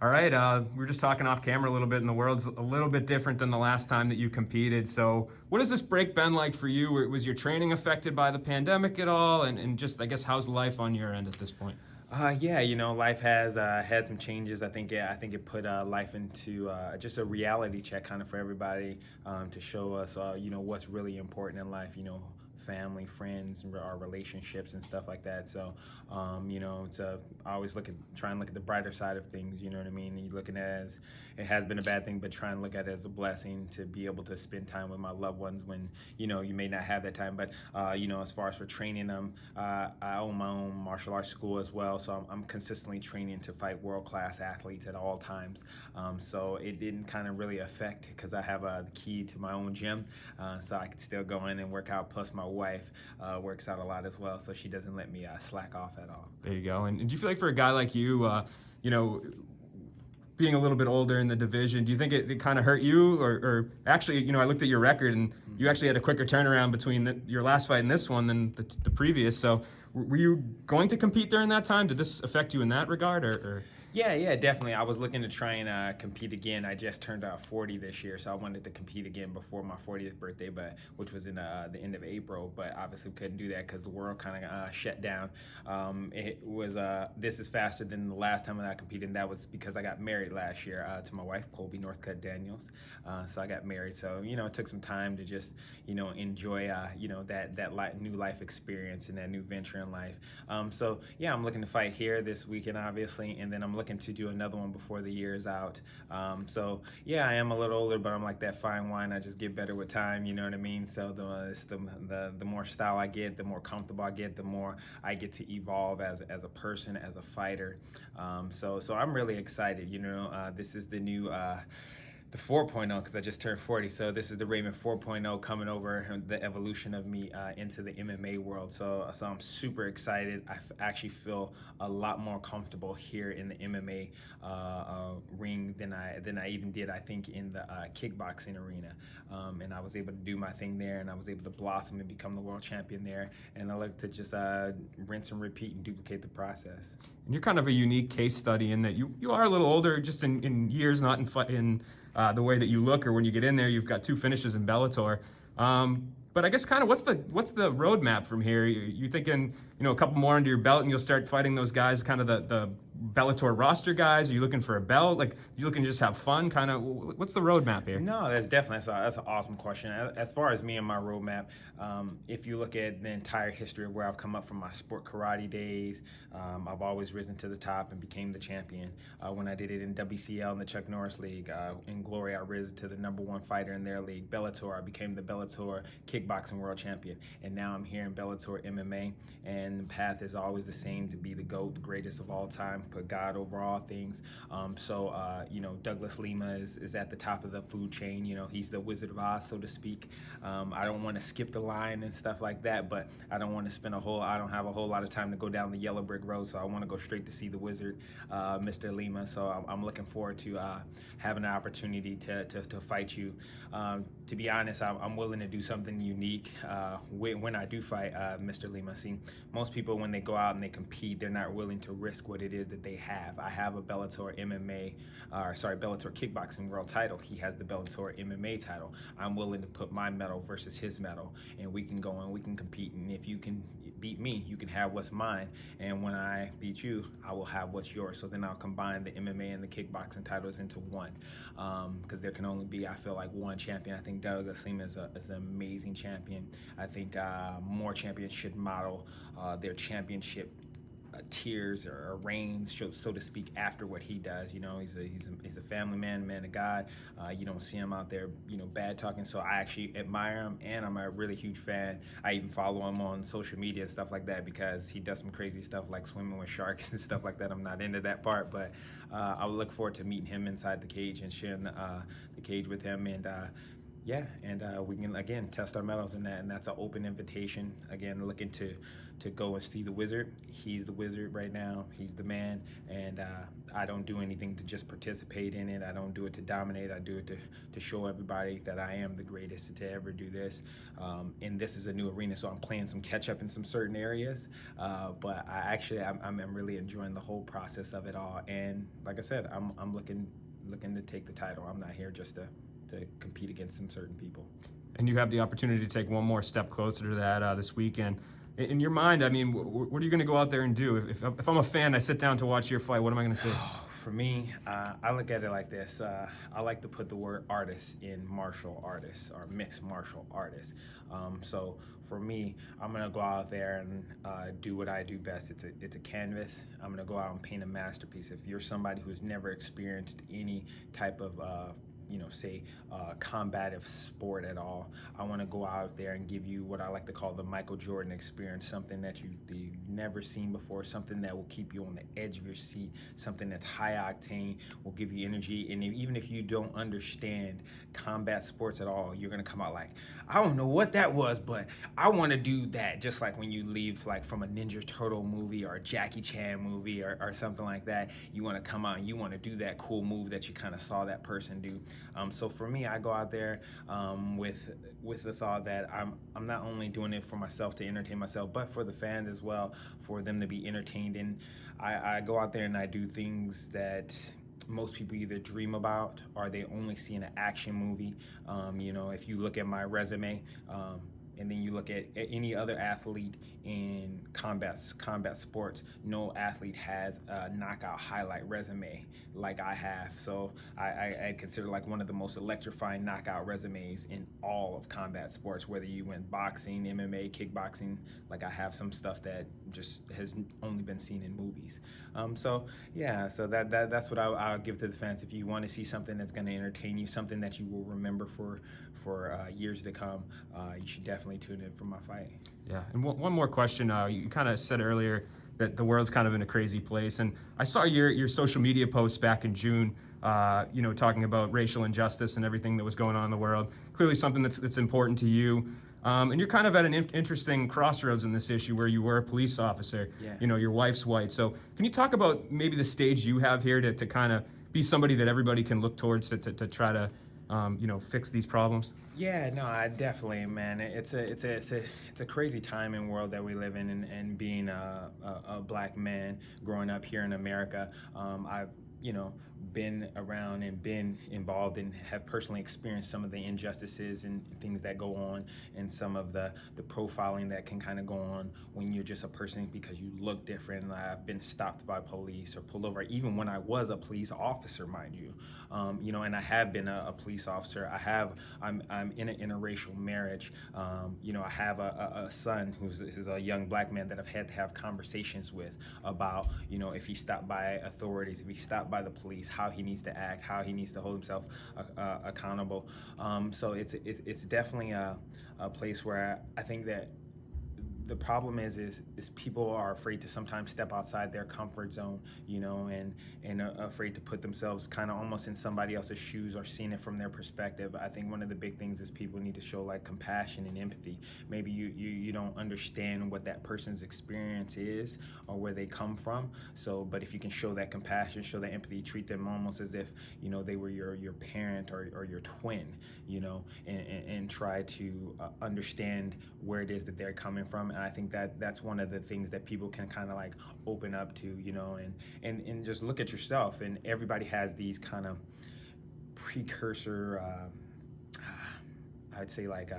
All right, we were just talking off camera a little bit, and the world's a little bit different than the last time that you competed. So, what has this break been like for you? Was your training affected by the pandemic at all? And just, I guess, how's life on your end at this point? Yeah, life has had some changes. I think it put life into just a reality check, kind of for everybody, to show us, what's really important in life. Family, friends, our relationships, and stuff like that. So, I always try and look at the brighter side of things. You know what I mean? You looking at it as it has been a bad thing, but try and look at it as a blessing to be able to spend time with my loved ones when you may not have that time. But as far as for training them, I own my own martial arts school as well, so I'm consistently training to fight world class athletes at all times. So it didn't kind of really affect because I have the key to my own gym, so I could still go in and work out. Plus, my wife works out a lot as well, so she doesn't let me slack off at all. There you go. And do you feel like for a guy like you, you know, being a little bit older in the division, do you think it kind of hurt you? Or actually, I looked at your record and you actually had a quicker turnaround between your last fight and this one than the previous. So were you going to compete during that time? Did this affect you in that regard? Or? Yeah, definitely. I was looking to try and compete again. I just turned 40 this year, so I wanted to compete again before my 40th birthday, which was in the end of April. But obviously, couldn't do that because the world kind of shut down. This is faster than the last time that I competed, and that was because I got married last year to my wife, Colby Northcutt Daniels. So I got married. So it took some time to just enjoy that new life experience and that new venture in life. So yeah, I'm looking to fight here this weekend, obviously, and then I'm looking to do another one before the year is out. So yeah, I am a little older, but I'm like that fine wine. I just get better with time. You know what I mean? So the more style I get, the more comfortable I get, the more I get to evolve as a person, as a fighter. So I'm really excited. This is the new. The 4.0, because I just turned 40. So this is the Raymond 4.0 coming over, the evolution of me into the MMA world. So I'm super excited. I actually feel a lot more comfortable here in the MMA ring than I even did, I think, in the kickboxing arena. And I was able to do my thing there, and I was able to blossom and become the world champion there. And I like to just rinse and repeat and duplicate the process. And you're kind of a unique case study in that you are a little older, just in years, not in the way that you look or when you get in there. You've got 2 finishes in Bellator. But I guess kind of what's the roadmap from here? You thinking a couple more under your belt and you'll start fighting those guys, kind of the Bellator roster guys? Are you looking for a belt? Like, you looking to just have fun? Kind of what's the roadmap here? No, that's an awesome question. As far as me and my roadmap, if you look at the entire history of where I've come up from my sport karate days, I've always risen to the top and became the champion. When I did it in WCL in the Chuck Norris League, in Glory, I rose to the #1 fighter in their league. Bellator, I became the Bellator kickboxing world champion, and now I'm here in Bellator MMA, and the path is always the same: to be the GOAT, the greatest of all time, put God over all things. Douglas Lima is at the top of the food chain. He's the Wizard of Oz, so to speak. I don't want to skip the line and stuff like that, but I don't want to I don't have a whole lot of time to go down the yellow brick road, so I want to go straight to see the Wizard, Mr. Lima. So I'm looking forward to having an opportunity to fight you. To be honest, I'm willing to do something unique when I do fight Mr. Lima. See, most people, when they go out and they compete, they're not willing to risk what it is that they have. I have a Bellator Bellator kickboxing world title. He has the Bellator MMA title. I'm willing to put my medal versus his medal, and we can go and we can compete. And if you can beat me, you can have what's mine. And when I beat you, I will have what's yours. So then I'll combine the MMA and the kickboxing titles into one. Because there can only be, I feel like, one champion. I think Douglas Lima is an amazing champion. I think more champions should model their championship tiers or reigns, so to speak, after what he does. He's a family man of God. You don't see him out there, bad talking. So I actually admire him, and I'm a really huge fan. I even follow him on social media and stuff like that because he does some crazy stuff like swimming with sharks and stuff like that. I'm not into that part, but I would look forward to meeting him inside the cage and sharing the cage with him. And yeah, and we can again test our metals in that, and that's an open invitation. Again, looking to go and see the wizard. He's the wizard right now. He's the man, and I don't do anything to just participate in it. I don't do it to dominate. I do it to show everybody that I am the greatest to ever do this. And this is a new arena, so I'm playing some catch up in some certain areas. But I'm really enjoying the whole process of it all. And like I said, I'm looking to take the title. I'm not here just to compete against some certain people. And you have the opportunity to take one more step closer to that this weekend. In your mind, I mean, what are you going to go out there and do? If I'm a fan, I sit down to watch your fight, what am I going to say? For me, I look at it like this. I like to put the word artist in martial artist or mixed martial artist. So for me, I'm gonna go out there and do what I do best. It's a canvas. I'm gonna go out and paint a masterpiece. If you're somebody who's never experienced any type of combative sport at all, I want to go out there and give you what I like to call the Michael Jordan experience, something that you've never seen before, something that will keep you on the edge of your seat, something that's high octane, will give you energy. And even if you don't understand combat sports at all, you're going to come out like, I don't know what that was, but I want to do that. Just like when you leave like from a Ninja Turtle movie or a Jackie Chan movie or something like that, you want to come out and you want to do that cool move that you kind of saw that person do. So for me, I go out there with the thought that I'm not only doing it for myself to entertain myself, but for the fans as well, for them to be entertained. And I go out there and I do things that most people either dream about or they only see in an action movie. If you look at my resume, and then you look at any other athlete in combat sports, no athlete has a knockout highlight resume like I have. So I consider like one of the most electrifying knockout resumes in all of combat sports, whether you went boxing, MMA, kickboxing. Like I have some stuff that just has only been seen in movies. So that's what I'll give to the fans. If you want to see something that's going to entertain you, something that you will remember for years to come, you should definitely tune in for my fight. Yeah, and one more question. You kind of said earlier that the world's kind of in a crazy place, and I saw your social media posts back in June, talking about racial injustice and everything that was going on in the world. Clearly something that's important to you. And you're kind of at an interesting crossroads in this issue where you were a police officer. Yeah. Your wife's white. So can you talk about maybe the stage you have here to kind of be somebody that everybody can look towards to try to fix these problems? Yeah, no, I definitely, man. It's a crazy time in world that we live in, and being a black man growing up here in America, I've been around and been involved and have personally experienced some of the injustices and things that go on, and some of the profiling that can kind of go on when you're just a person because you look different. I've been stopped by police or pulled over, even when I was a police officer, mind you. And I have been a police officer. I'm in an interracial marriage. I have a son who's a young black man that I've had to have conversations with about, if he stopped by authorities, if he stopped by the police, how he needs to act, how he needs to hold himself accountable. So it's definitely a place where I think that the problem is people are afraid to sometimes step outside their comfort zone, and afraid to put themselves kind of almost in somebody else's shoes or seeing it from their perspective. I think one of the big things is people need to show like compassion and empathy. Maybe you don't understand what that person's experience is or where they come from. So, but if you can show that compassion, show that empathy, treat them almost as if they were your parent or your twin, and try to understand where it is that they're coming from. And I think that's one of the things that people can kind of like open up to, and just look at yourself. And everybody has these kind of precursor, I'd say like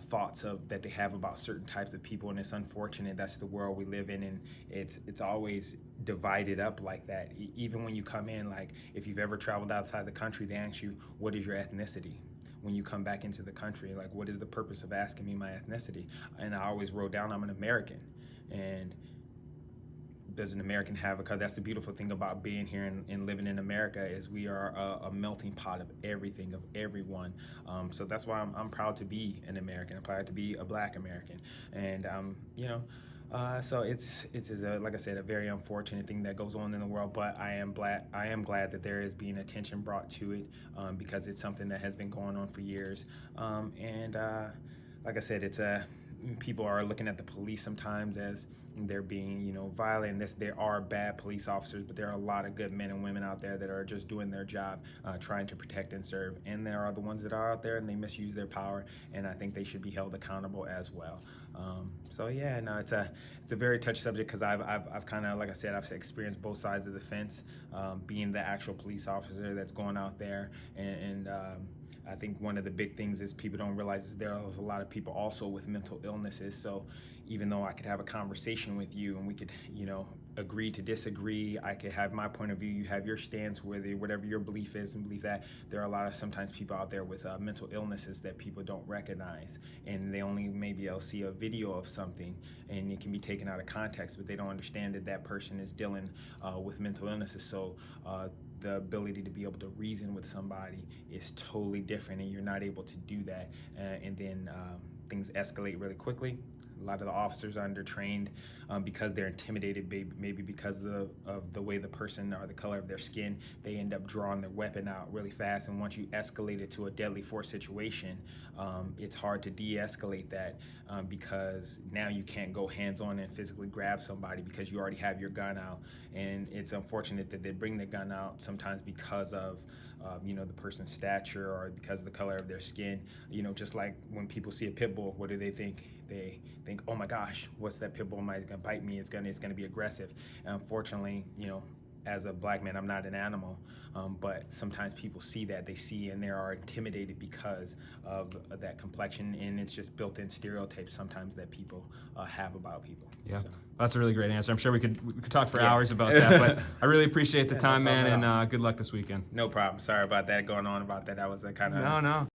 thoughts that they have about certain types of people, and it's unfortunate. That's the world we live in, and it's always divided up like that. Even when you come in, like if you've ever traveled outside the country, they ask you, what is your ethnicity? When you come back into the country, like, what is the purpose of asking me my ethnicity? And I always wrote down, I'm an American. And does an American have a color? That's the beautiful thing about being here and living in America, is we are a melting pot of everything, of everyone. So that's why I'm proud to be an American. I'm proud to be a black American. And So it's like I said, a very unfortunate thing that goes on in the world. But I am glad that there is being attention brought to it, because it's something that has been going on for years. And like I said, people are looking at the police sometimes as they're being, violent. There are bad police officers, but there are a lot of good men and women out there that are just doing their job, trying to protect and serve. And there are the ones that are out there and they misuse their power, and I think they should be held accountable as well. So yeah, no, it's a very touchy subject, because I've kind of, like I said, I've experienced both sides of the fence, being the actual police officer that's going out there, and I think one of the big things is people don't realize is there are a lot of people also with mental illnesses. So even though I could have a conversation with you and we could, agree to disagree, I could have my point of view, you have your stance, whatever your belief is, and believe that there are a lot of sometimes people out there with mental illnesses that people don't recognize, and they only maybe they'll see a video of something and it can be taken out of context, but they don't understand that that person is dealing with mental illnesses. So the ability to be able to reason with somebody is totally different, and you're not able to do that, and then things escalate really quickly. A lot of the officers are undertrained because they're intimidated, maybe because of the way the person or the color of their skin. They end up drawing their weapon out really fast, and once you escalate it to a deadly force situation, it's hard to de-escalate that, because now you can't go hands-on and physically grab somebody because you already have your gun out. And it's unfortunate that they bring the gun out sometimes because of the person's stature or because of the color of their skin. Just like when people see a pit bull, what do they think? They think, oh my gosh, what's that pit bull? Might gonna bite me? It's gonna be aggressive. And unfortunately, as a black man, I'm not an animal, but sometimes people see that, and they are intimidated because of that complexion, and it's just built-in stereotypes sometimes that people have about people. Yeah, so. That's a really great answer. I'm sure we could talk for hours about that, but I really appreciate the time, man, and good luck this weekend. No problem. Sorry about that, going on about that. That was a kind of... No.